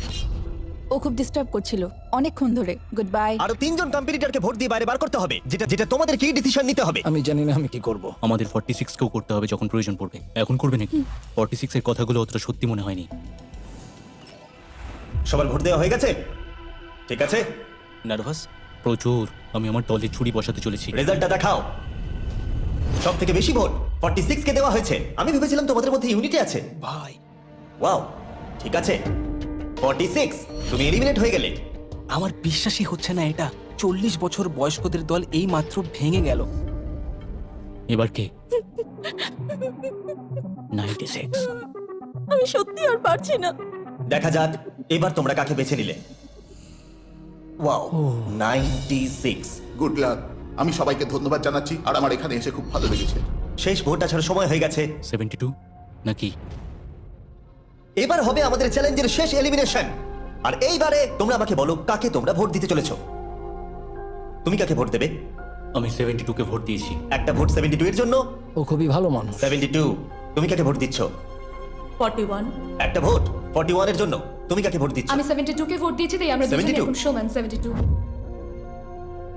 ও খুব ডিস্টার্ব করছিল অনেকক্ষণ ধরে। Good bye. আরো 3 জন কম্পিটিটরকে ভোট দিয়ে বাইরে বার করতে হবে, যেটা তোমাদের কি ডিসিশন নিতে হবে। আমি জানি না আমি কি করব। আমাদের 46 কেও করতে হবে যখন প্রয়োজন পড়বে। এখন করবে নাকি? 46 এর কথাগুলো অতটা সত্যি মনে হয়নি। সবার ভোট দেওয়া হয়ে গেছে? ঠিক আছে। নার্ভাস? প্রচুর। আমি আমার দলে ছুরি বসাতে চলেছি। রেজাল্টটা দেখাও। সব থেকে বেশি ভোট 46 কে দেওয়া হয়েছে। আমি ভেবেছিলাম তোমাদের মধ্যে ইউনিটি আছে। ভাই, ওয়াও, ঠিক আছে। 46, তুমি এলিমিনেট হয়ে গেলে। আমার বিশ্বাসই হচ্ছে না এটা। 40 বছর বয়স্কদের দল এই মাত্র ভেঙে গেল। এবার কে? 96। আমি সত্যি আর পারছি না। দেখা যাক এবার তোমরা কাকে বেছে নিলে। ওয়াও, 96। Good luck. আমি সবাইকে ধন্যবাদ জানাচ্ছি আর আমার এখানে এসে খুব ভালো লেগেছে। শেষ ভোট আসার সময় হয়ে গেছে। 72 নাকি? এবার হবে আমাদের চ্যালেঞ্জের শেষ এলিমিনেশন। আর এইবারে তোমরা আমাকে বলো কাকে তোমরা ভোট দিতে চলেছো। তুমি কাকে ভোট দেবে? আমি 72 কে ভোট দিয়েছি। একটা ভোট 72 এর জন্য। ও খুবই ভালো মানুষ। 72, তুমি কাকে ভোট দিচ্ছ? 41। একটা ভোট 41 এর জন্য। তুমি কাকে ভোট দিচ্ছ? আমি 72 কে ভোট দিয়েছি, তাই আমরা দুজনে 72? এখন সমান। 72।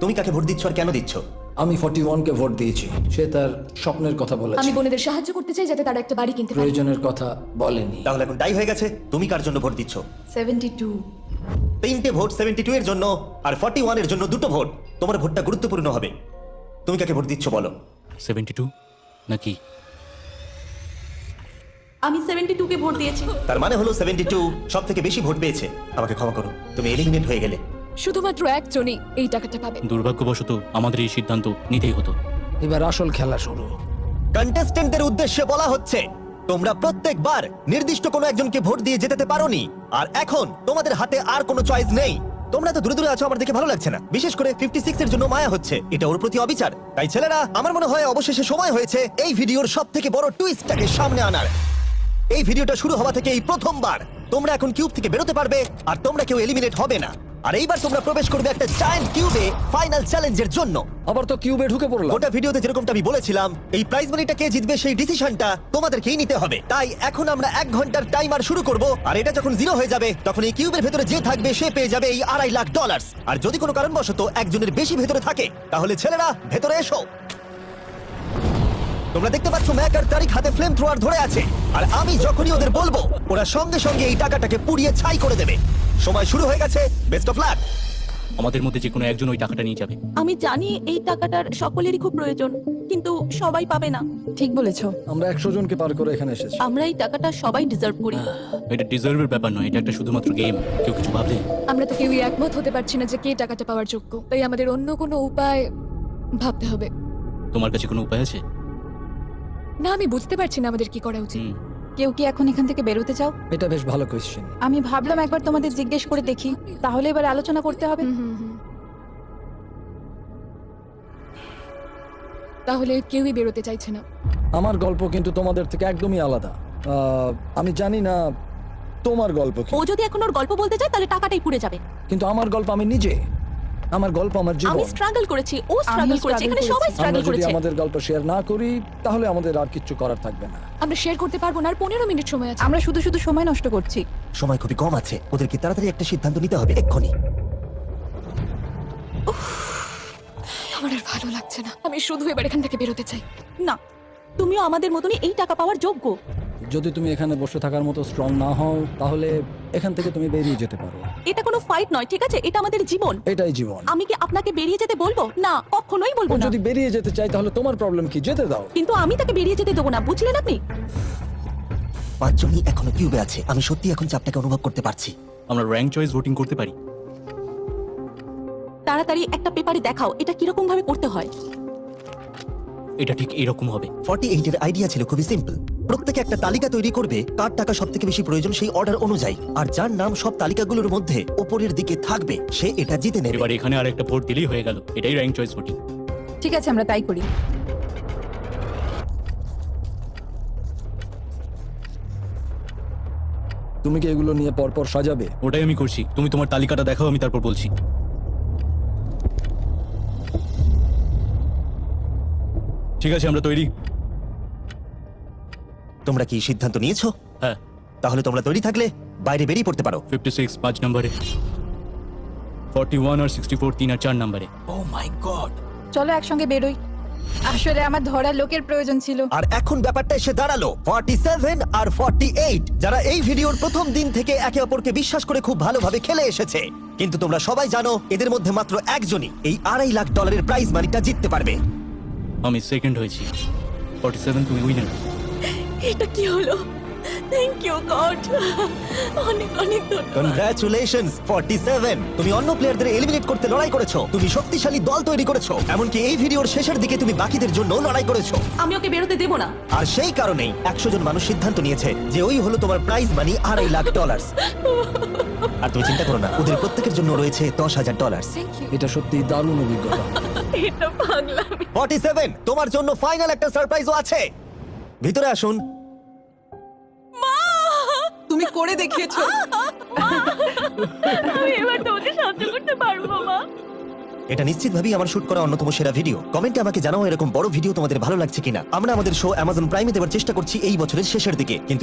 তুমি কাকে ভোট দিচ্ছ আর কেন দিচ্ছ? আমি 41-কে ভোট দিয়েছি। সে তার স্বপ্নের কথা বলেছে। আমি বোনেদের সাহায্য করতে চাই যাতে তারা একটা বাড়ি কিনতে পারে। প্রয়োজনের কথা বলেনি। তাহলে এখন টাই হয়ে গেছে। তুমি কার জন্য ভোট দিচ্ছ? 72। 3টে ভোট 72 এর জন্য আর 41 এর জন্য 2টো ভোট। তোমার ভোটটা গুরুত্বপূর্ণ হবে। তুমি কাকে ভোট দিচ্ছ বলো? 72 নাকি? আমি 72 কে ভোট দিয়েছি। তার মানে হলো 72 সব থেকে বেশি ভোট পেয়েছে। আমাকে ক্ষমা করো, তুমি এলিমিনেট হয়ে গেলে। শুধুমাত্র একজনই এই টাকাটা পাবে। দুর্ভাগ্যবশত আমাদের এই সিদ্ধান্ত নিতেই হতো। এবার আসল খেলা শুরু। কন্টেস্টেন্টদের উদ্দেশ্যে বলা হচ্ছে তোমরা প্রত্যেকবার নির্দিষ্ট কোনো একজনকে ভোট দিয়ে যেতে পারোনি, আর এখন তোমাদের হাতে আর কোনো চয়েস নেই। তোমরা তো দূরে দূরে আছো, আমার দেখে ভালো লাগছে না। বিশেষ করে 56 এর জন্য মায়া হচ্ছে। এটা ওর প্রতি অবিচার। তাই ছেলেরা, আমার মনে হয় অবশেষে সময় হয়েছে এই ভিডিওর সব থেকে বড় টুইস্টটাকে সামনে আনার। এই ভিডিওটা শুরু হওয়া থেকে এই প্রথমবার তোমরা এখন কিউব থেকে বেরোতে পারবে আর তোমরা কেউ এলিমিনেট হবে না। আর এইবার তোমরা প্রবেশ করবে একটা জায়ান্ট কিউবে ফাইনাল চ্যালেঞ্জের জন্য। আবার তো কিউবে ঢুকে পড়লাম। গোটা ভিডিওতে যেরকমটা আমি বলেছিলাম, এই প্রাইজ মানিটা কে জিতবে সেই ডিসিশনটা তোমাদেরকেই নিতে হবে। তাই এখন আমরা 1 ঘন্টার টাইমার শুরু করব, আর এটা যখন 0 হয়ে যাবে তখন এই কিউবের ভেতরে যে থাকবে সে পেয়ে যাবে এই $2.5 লাখ। আর যদি কোনো কারণবশত একজনের বেশি ভেতরে থাকে, তাহলে ছেলেরা ভেতরে এসো। তোমরা দেখতে পাচ্ছ ম্যাক আর তারিক হাতে ফ্লেম থ্রোয়ার ধরে আছে, আর আমি যখনই ওদের বলবো ওরা সঙ্গে সঙ্গে এই টাকাটাকে পুড়িয়ে ছাই করে দেবে। সময় শুরু হয়ে গেছে, বেস্ট অফ লাক। আমাদের মধ্যে যে কোনো একজন ওই টাকাটা নিয়ে যাবে। আমি জানি এই টাকাটার সকলেরই খুব প্রয়োজন, কিন্তু সবাই পাবে না। ঠিক বলেছো। আমরা 100 জনকে পার করে এখানে এসেছি। আমরা এই টাকাটা সবাই ডিজার্ভ করি। এটা ডিজার্ভের ব্যাপার নয়, এটা একটা শুধুমাত্র গেম। কেউ কিছু ভাবলে আমরা তো কেউই একমত হতে পারছি না যে কে টাকাটা পাওয়ার যোগ্য, তাই আমাদের অন্য কোনো উপায় ভাবতে হবে। তোমার কাছে কোনো উপায় আছে? না, আমি বুঝতে পারছি না আমাদের কি করা উচিত। কেউ কি এখন এখান থেকে বেরোতে চাও? এটা বেশ ভালো কোয়েশ্চেন। আমি ভাবলাম একবার তোমাদের জিজ্ঞেস করে দেখি, তাহলে এবার আলোচনা করতে হবে। তাহলে কেউই বেরোতে চাইছে না। আমার গল্প কিন্তু তোমাদের থেকে একদমই আলাদা। আমি জানি না তোমার গল্প কি। ও যদি এখন ওর গল্প বলতে চায় তাহলে টাকাটাই পুড়ে যাবে। কিন্তু আমার গল্প আমি নিজে, আমার গল্প আমার জীবন। আমি স্ট্রাগল করেছি, ও স্ট্রাগল করেছে, এখানে সবাই আমরা স্ট্রাগল যদি করেছে। আমাদের গল্প শেয়ার না করি তাহলে আমাদের আর কিচ্ছু করার থাকবে না। আমরা শেয়ার করতে পারবো না, আর 15 মিনিট সময় আছে। আমরা শুধু শুধু সময় নষ্ট করছি। সময় খুবই কম আছে, ওদেরকে তাড়াতাড়ি একটা সিদ্ধান্ত নিতে হবে এক্ষুনি। আমার আর ভালো লাগছে না, আমি শুধু এবার এখান থেকে বেরোতে চাই। না, তুমিও আমাদের মতনই এই টাকা পাওয়ার যোগ্য। যদি তুমি এখানে বসে থাকার মতো স্ট্রং না হও তাহলে এখান থেকে তুমি বেরিয়ে যেতে পারো। এটা কোনো ফাইট নয়, ঠিক আছে? এটা আমাদের জীবন। এটাই জীবন। আমি কি আপনাকে বেরিয়ে যেতে বলবো? না, কখনোই বলবো ও না। যদি বেরিয়ে যেতে চাই তাহলে তোমার প্রবলেম কি? যেতে দাও। কিন্তু আমি তাকে বেরিয়ে যেতে দেবো না, বুঝলেন আপনি? 5 জনই এখনো কিউবে আছে। আমি সত্যি এখন চাপটাকে অনুভব করতে পারছি। আমরা র্যাঙ্ক চয়েস ভোটিং করতে পারি। তাড়াতাড়ি একটা পেপারে দেখাও এটা কিরকম ভাবে করতে হয়। এটা ঠিক এরকম হবে। 48 এর আইডিয়া ছিল খুবই সিম্পল। প্রত্যেকে একটা তালিকা তৈরি করবে কার টাকা সবথেকে বেশি প্রয়োজন সেই অর্ডার অনুযায়ী, আর যার নাম সব তালিকাগুলোর মধ্যে উপরের দিকে থাকবে সে এটা জিতে নেবে। এবার এখানে আর একটা ভোট দিলেই হয়ে গেল। এটাই র্যাঙ্ক চয়েস ভোটিং। ঠিক আছে, আমরা তাই করি। তুমি কি এগুলো নিয়ে পরপর সাজাবে? ওটাই আমি করছি। তুমি তোমার তালিকাটা দেখাও, আমি তারপর বলছি। ঠিক আছে, আমরা তৈরি। তোমরা কি সিদ্ধান্ত নিয়েছো? হ্যাঁ। তাহলে তোমরা তৈরি থাকলে বাইরে বেরিয়ে পড়তে পারো। 56 5 নম্বরে, 41 আর 64 3 আর 4 নম্বরে। ও মাই গড। চলো একসঙ্গে বেরোই। আসলে আমার ধরার লোকের প্রয়োজন ছিল। আর এখন ব্যাপারটা এসে দাঁড়ালো 47 আর 48, যারা এই ভিডিওর প্রথম দিন থেকে একে অপরকে বিশ্বাস করে খুব ভালোভাবে খেলে এসেছে। কিন্তু তোমরা সবাই জানো এদের মধ্যে মাত্র একজনই এই $2.5 লাখ প্রাইজ মানিটা জিততে পারবে। আমি সেকেন্ড হয়েছি। 47 তুমি উইনার। এটা কি হলো? থ্যাংক ইউ গড, অনেক অনেক ধন্যবাদ। কনগ্রাচুলেশনস 47, তুমি অন্য প্লেয়ারদের এলিমিনেট করতে লড়াই করেছো, তুমি শক্তিশালী দল তৈরি করেছো, এমনকি এই ভিডিওর শেষের দিকে তুমি বাকিদের জন্য লড়াই করেছো। আমি ওকে বেরোতে দেব না। আর সেই কারণেই 100 জন মানুষ সিদ্ধান্ত নিয়েছে যে ওই হলো তোমার প্রাইজ মানি $2.5 লাখ। আর তুমি চিন্তা করো না, ওদের প্রত্যেকের জন্য রয়েছে $10,000। এটা সত্যি দারুণ অভিজ্ঞতা। এটা পাগলামি। 47, তোমার জন্য ফাইনাল একটা সারপ্রাইজও আছে। ভিতরে আসুন। তুমি করে দেখিয়েছো। আমি এবার তোমাকে সাহায্য করতে পারবো মা। এটা নিশ্চিতভাবেই আমার শুট করা অন্যতম সেরা ভিডিও। কমেন্টে আমাকে জানাও এরকম বড় ভিডিও তোমাদের ভালো লাগছে কিনা। আমরা আমাদের শো অ্যামাজন প্রাইমে দেওয়ার চেষ্টা করছি এই বছরের শেষের দিকে, কিন্তু